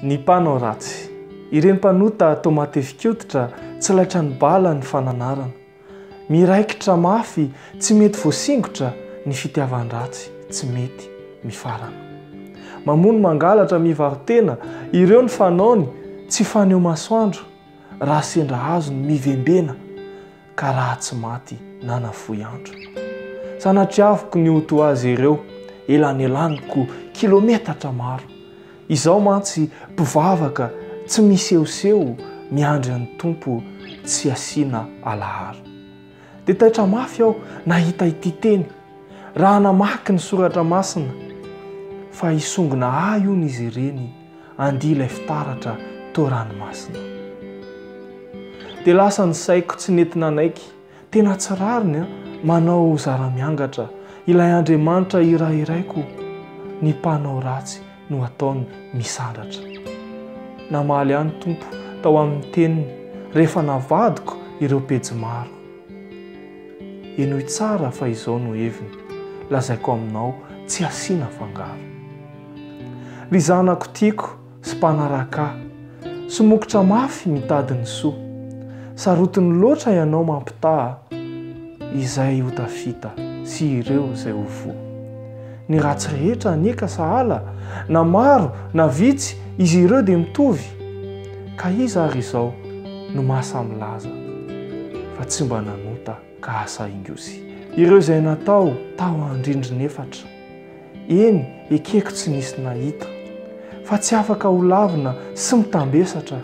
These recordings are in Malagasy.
Ny mpanao ratsy. Ireny mpanota atao matevi-koditra tsy laitra ny bala ny fananarana. Miraikitra mafy tsy mety voasingotra ny fitiavan-dratsy tsy mety mifarana. Mamono mangalatra mivarotena ireo ny fanaony tsy faneo masoandro raha sendra azo ny mivembena ka raha tsy maty nanafoy andro. Sanatriaviko ny oto azy ireo elanelaniko kilometatra maro. Izao mantsy mpivavaka tsy misehoseho miandry ny tompo tsy asiana alaharo. Dia taitra mafy aho nahita ity teny raha namaky ny soratra masina fa hisongona ahy hono izy ireny andia ilay fitaratra tao ranomasina. Dia lasa ny saiko tsy nentina naiky tena tsy rariny manao zara-miangatra ilay Andriamanitra irairaiko ny mpanao ratsy no ataony misandratra. Namaly ihany tompo tao amin'ny teniny rehefa navadiko ireo pejy maro. Enoy tsara fa izao no heviny lazaiko aminao tsy asiana fangaro. Ry zanako tiako sy mpanaraka somokotra mafy mitady ny soa. Sarotiny loatra ianao mampitaha izay ho tafita sy ireo izay ho voa. Ny ratsy rehetra aneka sahala na maro na vitsy izy ireo dia mitovy. Ka iza ary izao no mahasamilaza fa tsy mba nanota ka asa ingozy. Ireo izay natao tao andrindriny efatra. Eny ekeko tsy nisy nahita fa tsy afaka ho lavina sy mitambesatra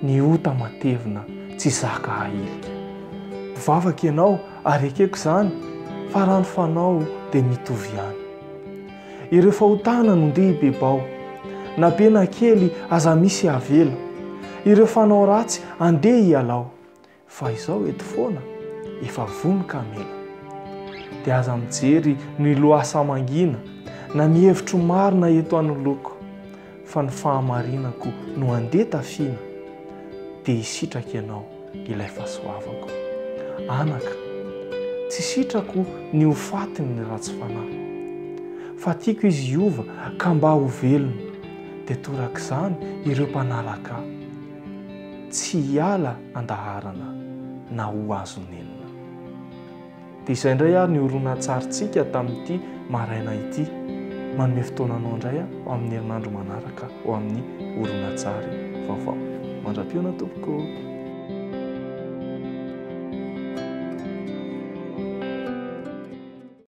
ny ota matevina tsy zaka ahilika. Mpivavaka ianao ary ekeko izany fa raha ny fanao dia mitovy ihany. Ireo fahotana no ndeha hibebao na be na kely aza misy avela. Ireo fanao ratsy andeha hialao fa izao eto foana efa vonika mela. Dia aza mijery ny loasa mangina na mihevitro marina eto anoloko fa ny fahamarinako no andeha tafiana dia hisitraka ianao ilay fahasoavako. Anaka, tsy sitrako ny ho fatiny ny ratsy fanahy fa tiako izy hiova ka mba ho velona dia torak'izany ireo mpanaraka tsy hiala andaharana na ho azo nenina. Dia izay indray ary ny horonan-tsarintsika tamin'ity maraina ity. Manome fotoananao indray amin'ny herinandro manaraka ho amin'ny horonan-tsary vaovao. Mandra-piona tompoko.